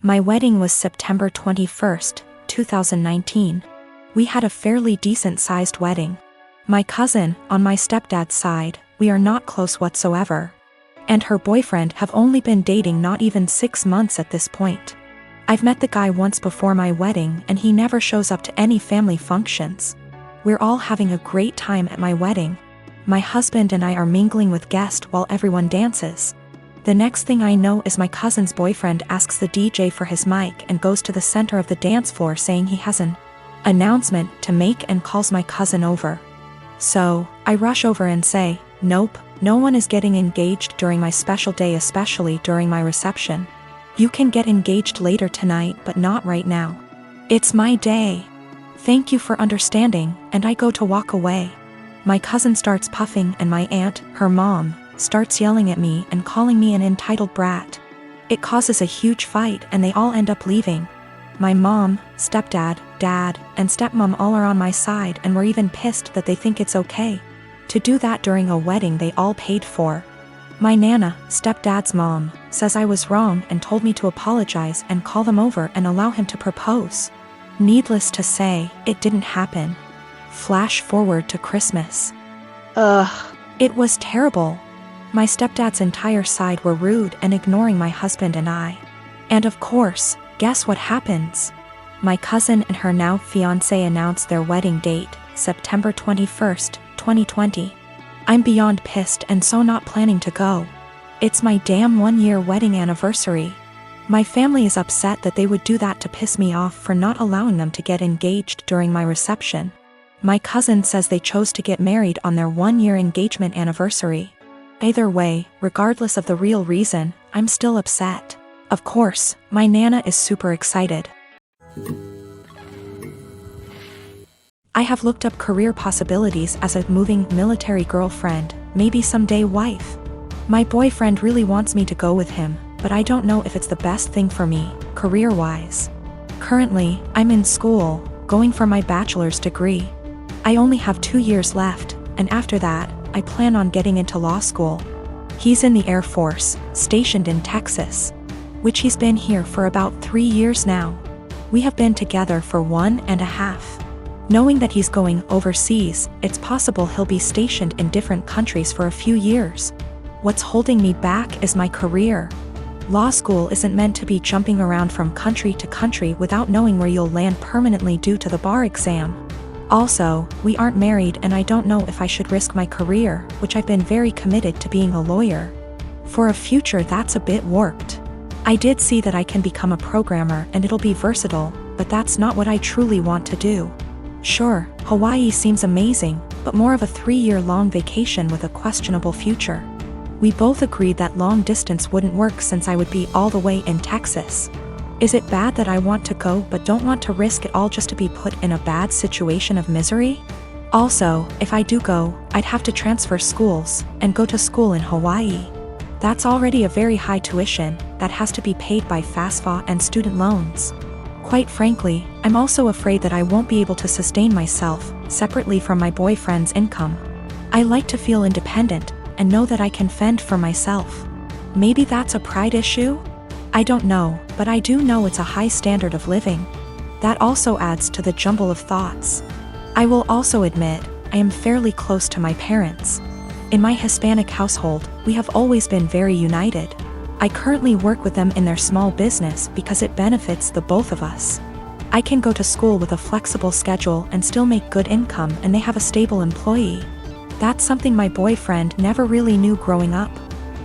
My wedding was September 21st, 2019. We had a fairly decent-sized wedding. My cousin, on my stepdad's side, we are not close whatsoever. And her boyfriend have only been dating not even 6 months at this point. I've met the guy once before my wedding and he never shows up to any family functions. We're all having a great time at my wedding. My husband and I are mingling with guests while everyone dances. The next thing I know is my cousin's boyfriend asks the DJ for his mic and goes to the center of the dance floor saying he has an announcement to make and calls my cousin over. So, I rush over and say, "Nope, no one is getting engaged during my special day, especially during my reception. You can get engaged later tonight but not right now. It's my day. Thank you for understanding," and I go to walk away. My cousin starts puffing and my aunt, her mom, starts yelling at me and calling me an entitled brat. It causes a huge fight and they all end up leaving. My mom, stepdad, dad, and stepmom all are on my side and were even pissed that they think it's okay to do that during a wedding they all paid for. My nana, stepdad's mom, says I was wrong and told me to apologize and call them over and allow him to propose. Needless to say, it didn't happen. Flash forward to Christmas. It was terrible. My stepdad's entire side were rude and ignoring my husband and I. And of course, guess what happens? My cousin and her now fiancé announced their wedding date, September 21st, 2020. I'm beyond pissed and so not planning to go. It's my damn 1-year wedding anniversary. My family is upset that they would do that to piss me off for not allowing them to get engaged during my reception. My cousin says they chose to get married on their 1-year engagement anniversary. Either way, regardless of the real reason, I'm still upset. Of course, my nana is super excited. I have looked up career possibilities as a moving military girlfriend, maybe someday wife. My boyfriend really wants me to go with him, but I don't know if it's the best thing for me, career-wise. Currently, I'm in school, going for my bachelor's degree. I only have 2 years left, and after that, I plan on getting into law school. He's in the Air Force, stationed in Texas, which he's been here for about 3 years now. We have been together for 1.5. Knowing that he's going overseas, it's possible he'll be stationed in different countries for a few years. What's holding me back is my career. Law school isn't meant to be jumping around from country to country without knowing where you'll land permanently due to the bar exam. Also, we aren't married and I don't know if I should risk my career, which I've been very committed to being a lawyer, for a future that's a bit warped. I did see that I can become a programmer and it'll be versatile, but that's not what I truly want to do. Sure, Hawaii seems amazing, but more of a 3-year-long vacation with a questionable future. We both agreed that long distance wouldn't work since I would be all the way in Texas. Is it bad that I want to go but don't want to risk it all just to be put in a bad situation of misery? Also, if I do go, I'd have to transfer schools and go to school in Hawaii. That's already a very high tuition that has to be paid by FAFSA and student loans. Quite frankly, I'm also afraid that I won't be able to sustain myself separately from my boyfriend's income. I like to feel independent and know that I can fend for myself. Maybe that's a pride issue? I don't know, but I do know it's a high standard of living. That also adds to the jumble of thoughts. I will also admit, I am fairly close to my parents. In my Hispanic household, we have always been very united. I currently work with them in their small business because it benefits the both of us. I can go to school with a flexible schedule and still make good income, and they have a stable employee. That's something my boyfriend never really knew growing up.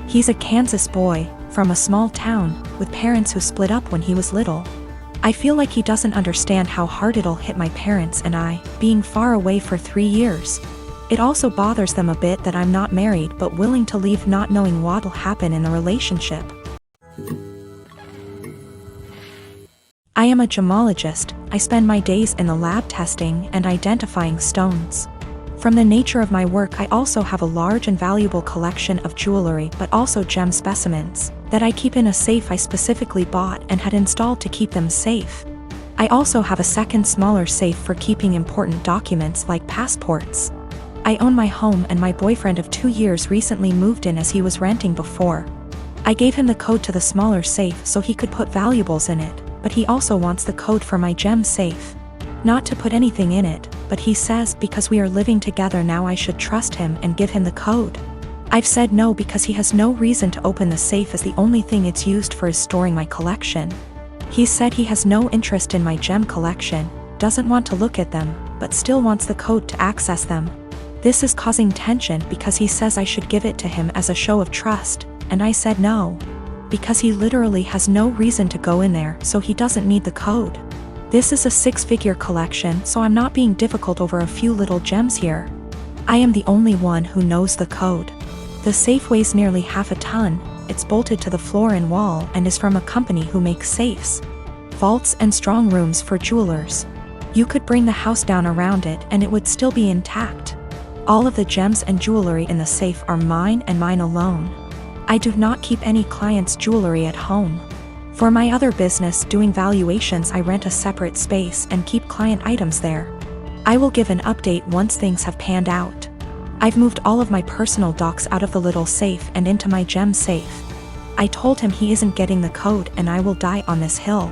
He's a Kansas boy, from a small town, with parents who split up when he was little. I feel like he doesn't understand how hard it'll hit my parents and I, being far away for 3 years. It also bothers them a bit that I'm not married but willing to leave not knowing what'll happen in the relationship. I am a gemologist. I spend my days in the lab testing and identifying stones. From the nature of my work, I also have a large and valuable collection of jewelry but also gem specimens that I keep in a safe I specifically bought and had installed to keep them safe. I also have a second smaller safe for keeping important documents like passports. I own my home and my boyfriend of 2 years recently moved in as he was renting before. I gave him the code to the smaller safe so he could put valuables in it, but he also wants the code for my gem safe. Not to put anything in it, but he says because we are living together now I should trust him and give him the code. I've said no because he has no reason to open the safe as the only thing it's used for is storing my collection. He said he has no interest in my gem collection, doesn't want to look at them, but still wants the code to access them. This is causing tension because he says I should give it to him as a show of trust, and I said no. Because he literally has no reason to go in there, so he doesn't need the code. This is a 6-figure collection, so I'm not being difficult over a few little gems here. I am the only one who knows the code. The safe weighs nearly half a ton, it's bolted to the floor and wall and is from a company who makes safes, vaults and strong rooms for jewelers. You could bring the house down around it and it would still be intact. All of the gems and jewelry in the safe are mine and mine alone. I do not keep any clients' jewelry at home. For my other business doing valuations I rent a separate space and keep client items there. I will give an update once things have panned out. I've moved all of my personal docs out of the little safe and into my gem safe. I told him he isn't getting the code and I will die on this hill.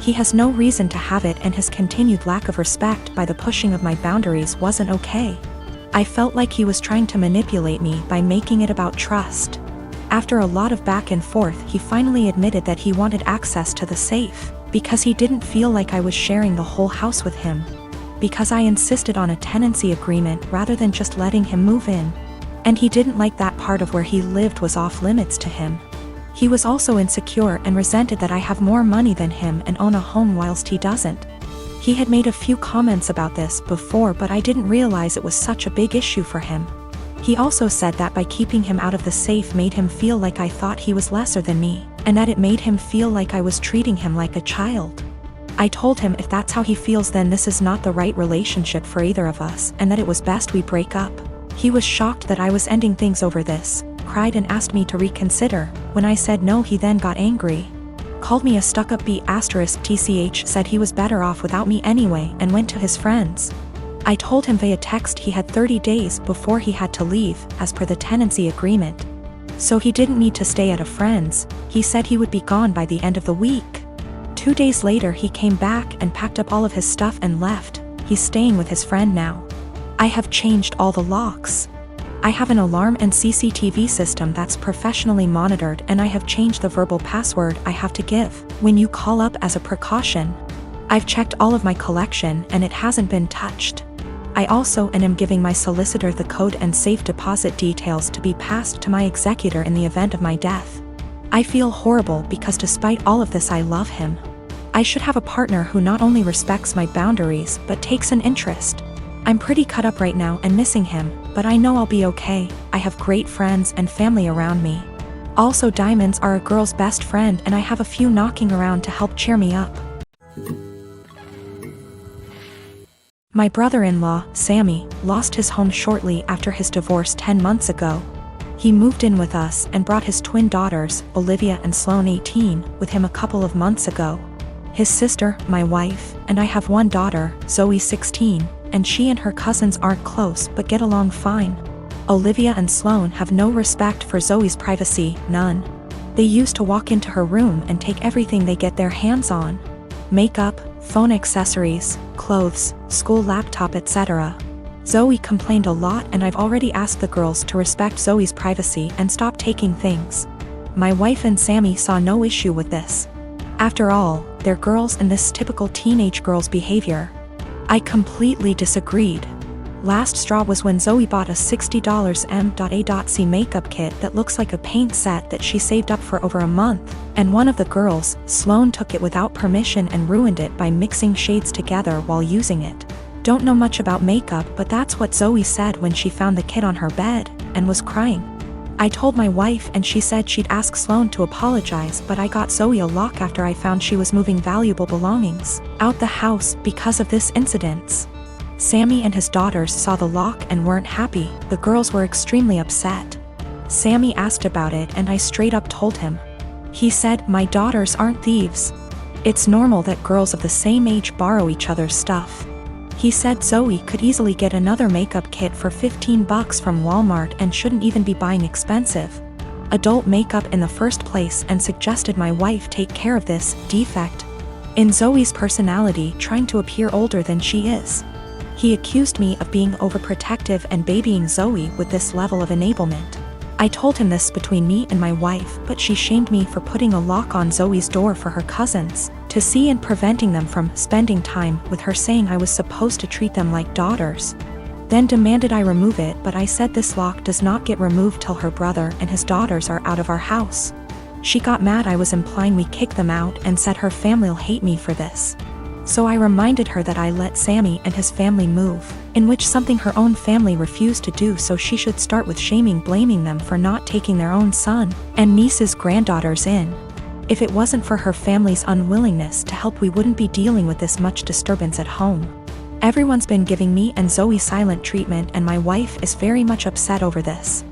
He has no reason to have it and his continued lack of respect by the pushing of my boundaries wasn't okay. I felt like he was trying to manipulate me by making it about trust. After a lot of back and forth he finally admitted that he wanted access to the safe, because he didn't feel like I was sharing the whole house with him. Because I insisted on a tenancy agreement rather than just letting him move in. And he didn't like that part of where he lived was off limits to him. He was also insecure and resented that I have more money than him and own a home whilst he doesn't. He had made a few comments about this before but I didn't realize it was such a big issue for him. He also said that by keeping him out of the safe made him feel like I thought he was lesser than me, and that it made him feel like I was treating him like a child. I told him if that's how he feels then this is not the right relationship for either of us and that it was best we break up. He was shocked that I was ending things over this, cried and asked me to reconsider. When I said no he then got angry. Called me a stuck-up B*TCH, said he was better off without me anyway and went to his friends. I told him via text he had 30 days before he had to leave, as per the tenancy agreement. So he didn't need to stay at a friend's, he said he would be gone by the end of the week. 2 days later he came back and packed up all of his stuff and left. He's staying with his friend now. I have changed all the locks. I have an alarm and CCTV system that's professionally monitored and I have changed the verbal password I have to give when you call up as a precaution. I've checked all of my collection and it hasn't been touched. I also am giving my solicitor the code and safe deposit details to be passed to my executor in the event of my death. I feel horrible because despite all of this I love him. I should have a partner who not only respects my boundaries but takes an interest. I'm pretty cut up right now and missing him, but I know I'll be okay. I have great friends and family around me. Also diamonds are a girl's best friend and I have a few knocking around to help cheer me up. My brother-in-law, Sammy, lost his home shortly after his divorce 10 months ago. He moved in with us and brought his twin daughters, Olivia and Sloane 18, with him a couple of months ago. His sister, my wife, and I have one daughter, Zoe 16, and she and her cousins aren't close but get along fine. Olivia and Sloane have no respect for Zoe's privacy, none. They used to walk into her room and take everything they get their hands on. Makeup, phone accessories, clothes, school laptop, etc. Zoe complained a lot and I've already asked the girls to respect Zoe's privacy and stop taking things. My wife and Sammy saw no issue with this. After all, they're girls and this typical teenage girl's behavior. I completely disagreed. Last straw was when Zoe bought a $60 M.A.C makeup kit that looks like a paint set that she saved up for over a month, and one of the girls, Sloane, took it without permission and ruined it by mixing shades together while using it. Don't know much about makeup but that's what Zoe said when she found the kit on her bed, and was crying. I told my wife and she said she'd ask Sloane to apologize but I got Zoe a lock after I found she was moving valuable belongings out the house because of this incident. Sammy and his daughters saw the lock and weren't happy. The girls were extremely upset. Sammy asked about it and I straight up told him. He said, "My daughters aren't thieves. It's normal that girls of the same age borrow each other's stuff." He said Zoe could easily get another makeup kit for $15 from Walmart and shouldn't even be buying expensive. adult makeup in the first place and suggested my wife take care of this defect in Zoe's personality, trying to appear older than she is. He accused me of being overprotective and babying Zoe with this level of enablement. I told him this between me and my wife, but she shamed me for putting a lock on Zoe's door for her cousins to see and preventing them from spending time with her, saying I was supposed to treat them like daughters. Then demanded I remove it, but I said this lock does not get removed till her brother and his daughters are out of our house. She got mad I was implying we kick them out and said her family'll hate me for this. So I reminded her that I let Sammy and his family move, in which something her own family refused to do, so she should start with blaming them for not taking their own son and niece's granddaughters in. If it wasn't for her family's unwillingness to help, we wouldn't be dealing with this much disturbance at home. Everyone's been giving me and Zoe silent treatment, and my wife is very much upset over this.